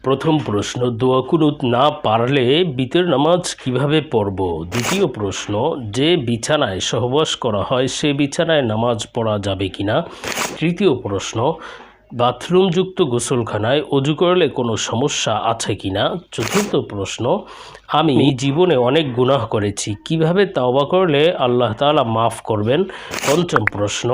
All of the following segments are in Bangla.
প্রথম প্রশ্ন, দোয়া কুনুত না পারলে বিতের নামাজ কিভাবে পড়ব? দ্বিতীয় প্রশ্ন, যে বিছানায় সহবাস করা হয় সে বিছানায় নামাজ পড়া যাবে কিনা? তৃতীয় প্রশ্ন, বাথরুমযুক্ত গোসলখানায় অজু করলে কোনো সমস্যা আছে কিনা? চতুর্থ প্রশ্ন, আমি জীবনে অনেক গুনাহ করেছি, কিভাবে তওবা করলে আল্লাহ তাআলা মাফ করবেন? পঞ্চম প্রশ্ন,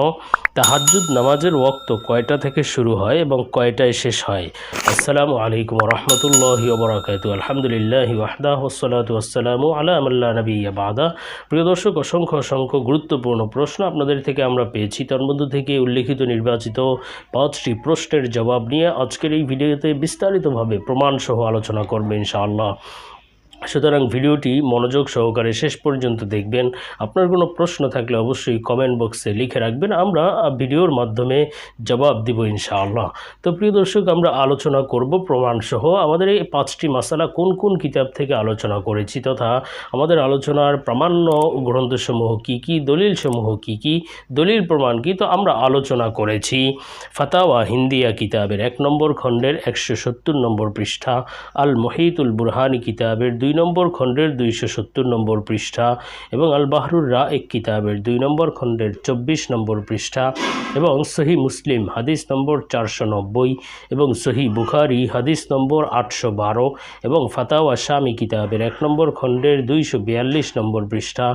তাহাজ্জুদ নামাজের ওয়াক্ত কয়টা থেকে শুরু হয় এবং কয়টায় শেষ হয়? আসসালামু আলাইকুম ওয়া রাহমাতুল্লাহি ওয়া বারাকাতুহু। আলহামদুলিল্লাহি ওয়াহদাহু ওয়াসসালাতু ওয়াসসালামু আলা মান লা নাবিয়্যা বা'দা। প্রিয় দর্শক, অসংখ্য গুরুত্বপূর্ণ প্রশ্ন আপনাদের থেকে আমরা পেয়েছি। তার মধ্য থেকে উল্লেখিত নির্বাচিত 5টি প্রশ্নের জবাব নিয়ে আজকের এই ভিডিওতে বিস্তারিতভাবে প্রমাণসহ আলোচনা করব ইনশাআল্লাহ। সুতরাং ভিডিওটি মনোযোগ সহকারে শেষ পর্যন্ত দেখবেন। আপনার কোনো প্রশ্ন থাকলে অবশ্যই কমেন্ট বক্সে লিখে রাখবেন, আমরা ভিডিওর মাধ্যমে জবাব দিব ইনশাআল্লাহ। তো প্রিয় দর্শক, আমরা আলোচনা করব প্রমাণসহ আমাদের এই 5টি মাসালা কোন কোন কিতাব থেকে আলোচনা করেছি, তথা আমাদের আলোচনার প্রামাণ্য গ্রন্থসমূহ কি কি, দলিলসমূহ কি কি, দলিল প্রমাণ কি, তো আমরা আলোচনা করেছি ফাতাওয়া হিন্দিয়া কিতাবের 1 নম্বর খণ্ডের 170 নম্বর পৃষ্ঠা, আল মুহিতুল বুরহানি কিতাবের 2 নম্বর খণ্ডের 270 নম্বর পৃষ্ঠা, এবং আল বাহরুর রাইক কিতাবের 2 নম্বর খণ্ডের 24 নম্বর পৃষ্ঠা, এবং সহিহ মুসলিম হাদিস নম্বর 490, এবং সহিহ বুখারী হাদিস নম্বর 812, এবং ফাতাওয়া শামি কিতাবের 1 নম্বর খণ্ডের 242 নম্বর পৃষ্ঠা,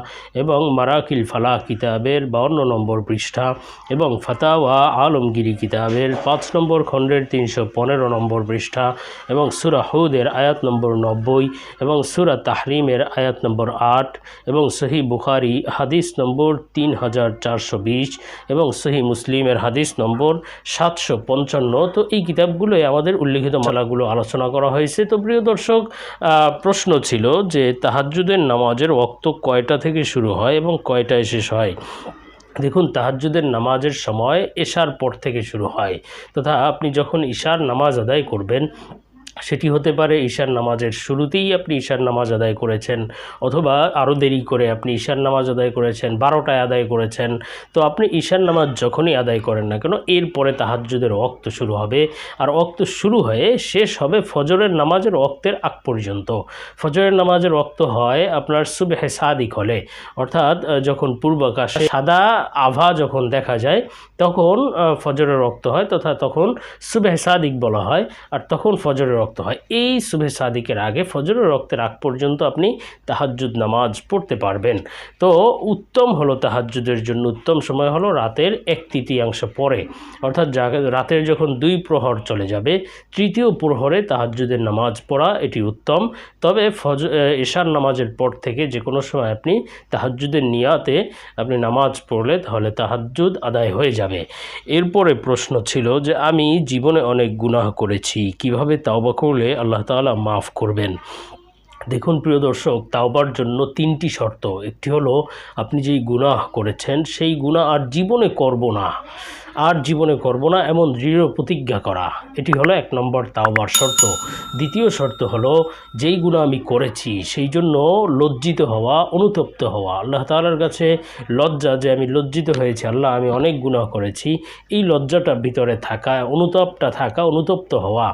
এবং মারাকিল ফালাহ কিতাবের 52 নম্বর পৃষ্ঠা, এবং ফাতাওয়া আলমগিরি কিতাবের 5 নম্বর খণ্ডের 315 নম্বর পৃষ্ঠা, এবং সূরা হুদের আয়াত নম্বর 90, এবং সূরা তাহরিমের আয়াত নম্বর 8, এবং সহিহ বুখারী হাদিস নম্বর 3420, এবং সহিহ মুসলিমের হাদিস নম্বর 755। তো এই কিতাবগুলোয় আমাদের উল্লেখিত মালাগুলো আলোচনা করা হয়েছে। তো প্রিয় দর্শক, প্রশ্ন ছিল যে তাহাজ্জুদের নামাজের ওয়াক্ত কয়টা থেকে শুরু হয় এবং কয়টায় শেষ হয়? দেখুন, তাহাজ্জুদের নামাজের সময় এশার পর থেকে শুরু হয়, তথা আপনি যখন ঈশার নামাজ আদায় করবেন, সেটি হতে পারে ঈশার নামাজের শুরুতেই আপনি ঈশার নামাজ আদায় করেছেন, অথবা আরও দেরি করে আপনি ঈশার নামাজ আদায় করেছেন, 12টায় আদায় করেছেন। তো আপনি ঈশার নামাজ যখনই আদায় করেন না কেন, এরপরে তাহাজ্জুদের ওয়াক্ত শুরু হবে, আর ওয়াক্ত শুরু হয়ে শেষ হবে ফজরের নামাজের ওয়াক্তের আগ পর্যন্ত। ফজরের নামাজের ওয়াক্ত হয় আপনার সুবহে সাদিক হলে, অর্থাৎ যখন পূর্বাকাশে সাদা আভা যখন দেখা যায় তখন ফজরের ওয়াক্ত হয়, তথা তখন সুবহে সাদিক বলা হয়, আর তখন ফজরের ওয়াক্ত হয়। এই সুবহে সাদিকের আগে, ফজরের ওয়াক্তের আগ পর্যন্ত আপনি তাহাজ্জুদ নামাজ পড়তে পারবেন। তো উত্তম হলো, তাহাজ্জুদের জন্য উত্তম সময় হলো রাতের 1/3 পরে, অর্থাৎ রাতের যখন 2 প্রহর চলে যাবে, 3য় প্রহরে তাহাজ্জুদের নামাজ পড়া, এটি উত্তম। তবে এশার নামাজের পর থেকে যে কোনো সময় আপনি তাহাজ্জুদের নিয়াতে আপনি নামাজ পড়লে তাহলে তাহাজ্জুদ আদায় হয়ে যাবে। এরপরে প্রশ্ন ছিল যে আমি জীবনে অনেক গুনাহ করেছি, কিভাবে তাওবা করলে আল্লাহ তাআলা মাফ করবেন? দেখুন প্রিয় দর্শক, তাওবার জন্য 3টি শর্ত। একটি হলো আপনি যেই গুনাহ করেছেন সেই গুনাহ আর জীবনে করব না এমন দৃঢ় প্রতিজ্ঞা করা, এটি হলো 1 নম্বর তাওবার শর্ত। দ্বিতীয় শর্ত হলো যেই গুনাহ আমি করেছি সেই জন্য লজ্জিত হওয়া, অনুতপ্ত হওয়া, আল্লাহ তাআলার কাছে লজ্জা, যে আমি লজ্জিত হয়েছি, আল্লাহ আমি অনেক গুনাহ করেছি, এই লজ্জাটা ভিতরে থাকা, অনুতাপটা থাকা, অনুতপ্ত হওয়া।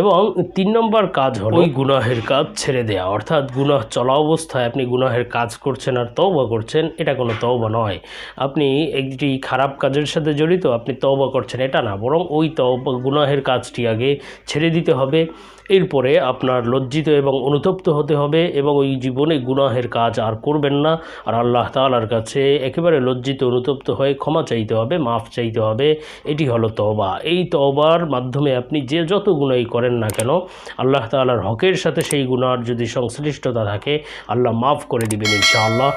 এবং 3 নম্বর কাজ হলো ওই গুনাহের কাজ ছেড়ে দেওয়া, অর্থাৎ গুনাহ চলা অবস্থায় আপনি গুনাহের কাজ করছেন আর তওবা করছেন, এটা কোনো তওবা নয়। আপনি একটি খারাপ কাজের সাথে জড়িত, আপনি তওবা করছেন, এটা না, বরং ওই গুনাহের কাজটি আগে ছেড়ে দিতে হবে, এরপরে আপনার লজ্জিত এবং অনুতপ্ত হতে হবে, এবং ওই জীবনে গুনাহের কাজ আর করবেন না, আর আল্লাহ তাআলার কাছে একেবারে লজ্জিত অনুতপ্ত হয়ে ক্ষমা চাইতে হবে, মাফ চাইতে হবে। এটি হলো তওবা। এই তওবার মাধ্যমে আপনি যে যত গুনাহই করেন না কেন, আল্লাহ তাআলার হকের সাথে সেই গুনাহর যদি সংশ্লিষ্টতা থাকে, আল্লাহ মাফ করে দিবেন ইনশাআল্লাহ।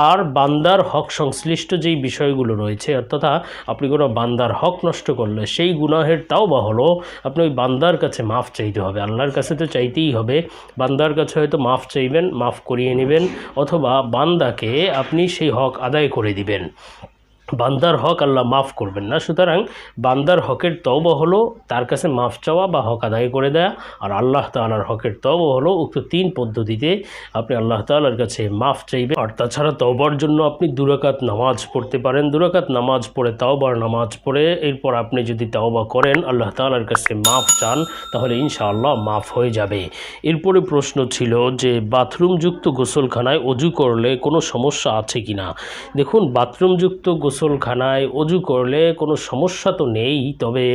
আর বান্দার হক সংশ্লিষ্ট যেই বিষয়গুলো রয়েছে, অর্থাৎ আপনি কোনো বান্দার হক নষ্ট করলে সেই গুনাহের তাওবা হলো আপনি ওই বান্দার কাছে মাফ চাইতে হবে। আল্লাহর কাছে তো চাইতেই হবে, বান্দার কাছে হয়তো মাফ চাইবেন, মাফ করিয়ে নেবেন, অথবা বান্দাকে আপনি সেই হক আদায় করে দিবেন। বান্দার হক আল্লাহ মাফ করবেন না। সুতরাং বান্দার হকের তওবা হলো তার কাছে মাফ চাওয়া বা হক আদায় করে দেয়া, আর আল্লাহ তাআলার হকের তওবা হলো উক্ত 3 পদ্ধতিতে আপনি আল্লাহ তাআলার কাছে মাফ চাইবেন। আর তাছাড়া তওবার জন্য আপনি 2 রাকাত নামাজ পড়তে পারেন। 2 রাকাত নামাজ পড়ে তওবার নামাজ পড়ে এরপর আপনি যদি তওবা করেন, আল্লাহ তাআলার কাছে মাফ চান, তাহলে ইনশাআল্লাহ মাফ হয়ে যাবে। এরপরে প্রশ্ন ছিল যে বাথরুমযুক্ত গোসলখানায় অজু করলে কোনো সমস্যা আছে কি না? দেখুন, বাথরুমযুক্ত গোসলখানায় অজু করলে কোনো সমস্যা তো নেই, তবে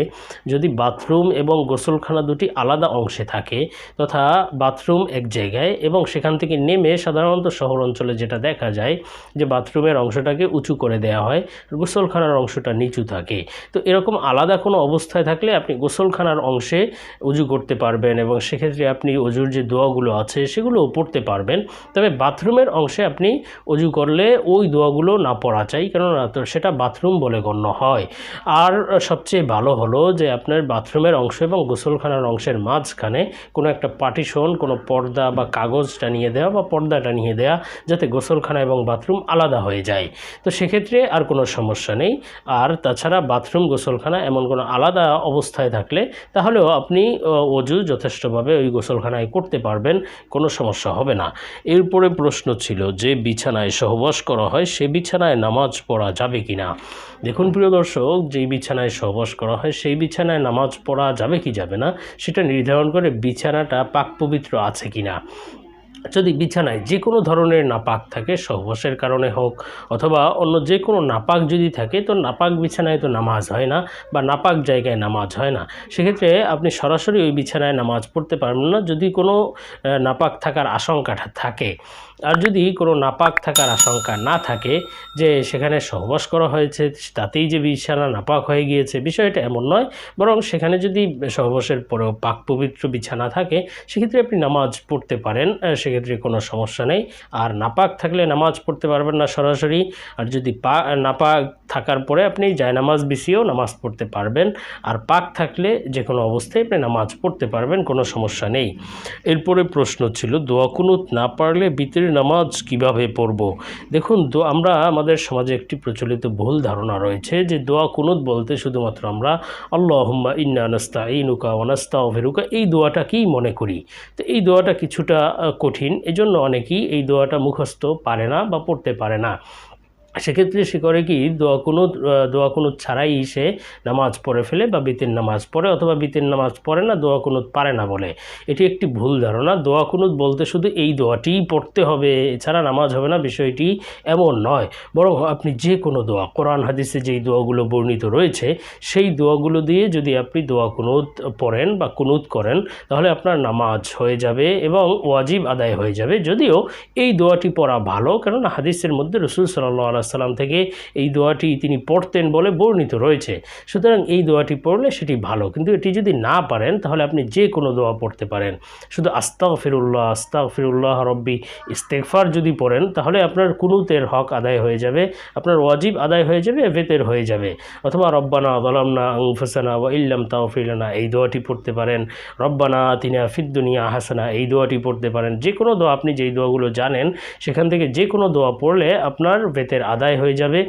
যদি বাথরুম এবং গোসলখানা দুটি আলাদা অংশে থাকে, তথা বাথরুম এক জায়গায় এবং সেখান থেকে নেমে সাধারণত শহর অঞ্চলে যেটা দেখা যায় যে বাথরুমের অংশটাকে উঁচু করে দেওয়া হয়, গোসলখানার অংশটা নিচু থাকে। তো এরকম আলাদা কোনো অবস্থায় থাকলে আপনি গোসলখানার অংশে অজু করতে পারবেন এবং সেক্ষেত্রে আপনি অজুর যে দোয়াগুলো আছে সেগুলোও পড়তে পারবেন। তবে বাথরুমের অংশে আপনি অজু করলে ওই দোয়াগুলো না পড়া চাই, কেননা তো সেটা বাথরুম বলে গণ্য হয়। আর সবচেয়ে ভালো হলো যে আপনার বাথরুমের অংশ এবং গোসলখানার অংশের মাঝখানে কোনো একটা পার্টিশন, কোনো পর্দা বা কাগজ টানিয়ে দেওয়া বা পর্দা টানিয়ে দেওয়া, যাতে গোসলখানা এবং বাথরুম আলাদা হয়ে যায়। তো সেক্ষেত্রে আর কোনো সমস্যা নেই। আর তাছাড়া বাথরুম গোসলখানা এমন কোনো আলাদা অবস্থায় থাকলে তাহলেও আপনি অজু যথেষ্টভাবে ওই গোসলখানায় করতে পারবেন, কোনো সমস্যা হবে না। এরপরে প্রশ্ন ছিল যে বিছানায় সহবাস করা হয় সে বিছানায় নামাজ পড়া যাবে কি না? দেখুন প্রিয় দর্শক, যেই বিছানায় সহবাস করা হয় সেই বিছানায় নামাজ পড়া যাবে কি যাবে না সেটা নির্ধারণ করে বিছানাটা পাক পবিত্র আছে কি না। যদি বিছানায় যে কোনো ধরনের নাপাক থাকে, সহবাসের কারণে হোক অথবা অন্য যে কোনো নাপাক যদি থাকে, তো নাপাক বিছানায় তো নামাজ হয় না বা নাপাক জায়গায় নামাজ হয় না। সেক্ষেত্রে আপনি সরাসরি ওই বিছানায় নামাজ পড়তে পারবেন না যদি কোনো নাপাক থাকার আশঙ্কাটা থাকে। আর যদি কোনো নাপাক থাকার আশঙ্কা না থাকে, যে সেখানে সহবাস করা হয়েছে তাতেই যে বিছানা নাপাক হয়ে গিয়েছে, বিষয়টা এমন নয়। বরং সেখানে যদি সহবাসের পরেও পাক পবিত্র বিছানা থাকে, সেক্ষেত্রে আপনি নামাজ পড়তে পারেন, সেক্ষেত্রে কোনো সমস্যা নেই। আর নাপাক থাকলে নামাজ পড়তে পারবেন না সরাসরি। আর যদি নাপাক থাকার পরে আপনি জায়নামাজ বিছিয়েও নামাজ পড়তে পারবেন। আর পাক থাকলে যে কোনো অবস্থায় আপনি নামাজ পড়তে পারবেন, কোনো সমস্যা নেই। এরপরে প্রশ্ন ছিল দোয়া কুনুত না পারলে বিতরের নামাজ কিভাবে পড়ব? দেখুন, আমরা আমাদের সমাজে একটি প্রচলিত ভুল ধারণা রয়েছে যে দোয়া কুনুত বলতে শুধুমাত্র আমরা আল্লাহুম্মা ইন্না নাস্তাঈনুকা ওয়া নাস্তাগফিরুকা এই দোয়াটাকেই মনে করি। তো এই দোয়াটা কিছুটা কঠিন, এজন্য অনেকেই এই দোয়াটা মুখস্থ পারে না বা পড়তে পারে না। সেক্ষেত্রে সে করে কি, দোয়া কুনুত ছাড়াই সে নামাজ পড়ে ফেলে বা বিতির নামাজ পড়ে, অথবা বিতির নামাজ পড়ে না, দোয়া কুনুত পারে না বলে। এটি একটি ভুল ধারণা। দোয়া কুনুত বলতে শুধু এই দোয়াটিই পড়তে হবে, এছাড়া নামাজ হবে না, বিষয়টি এমন নয়। বরং আপনি যে কোনো দোয়া, কোরআন হাদিসে যেই দোয়াগুলো বর্ণিত রয়েছে সেই দোয়াগুলো দিয়ে যদি আপনি দোয়া কুনুত পড়েন বা কুনুত করেন, তাহলে আপনার নামাজ হয়ে যাবে এবং ওয়াজিব আদায় হয়ে যাবে। যদিও এই দোয়াটি পড়া ভালো, কেননা হাদিসের মধ্যে রাসূল সাল্লাল্লাহু আলাইহি সাল্লাম থেকে এই দোয়াটি তিনি পড়তেন বলে বর্ণিত রয়েছে। সুতরাং এই দোয়াটি পড়লে সেটি ভালো, কিন্তু এটি যদি না পারেন তাহলে আপনি যে কোনো দোয়া পড়তে পারেন। শুধু আস্তাগফিরুল্লাহ আস্তাগফিরুল্লাহ রব্বি ইস্তেগফার যদি পড়েন, তাহলে আপনার কুনুতের হক আদায় হয়ে যাবে, আপনার ওয়াজিব আদায় হয়ে যাবে, বেতের হয়ে যাবে। অথবা রব্বানা যালামনা আনফুসানা ওয়া ইল্লাম তাগফির লানা এই দোয়াটি পড়তে পারেন। রব্বানা আতিনা ফিদ দুনিয়া হাসানা এই দোয়াটি পড়তে পারেন। যে কোনো দোয়া, আপনি যেই দোয়াগুলো জানেন সেখান থেকে যে কোনো দোয়া পড়লে আপনার বেতের আদায় হয়ে যাবে,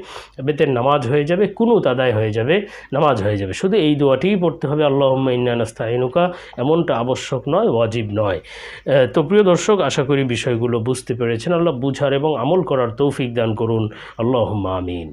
বেতের নামাজ হয়ে যাবে, কুনুত আদায় হয়ে যাবে, নামাজ হয়ে যাবে। শুধু এই দোয়াটিই পড়তে হবে, আল্লাহুম্মা ইন্না নাস্তাঈনুকা, এমনটা আবশ্যক নয়, ওয়াজিব নয়। তো প্রিয় দর্শক, আশা করি বিষয়গুলো বুঝতে পেরেছেন। আল্লাহ বুঝার এবং আমল করার তৌফিক দান করুন। আল্লাহুম্মা আমিন।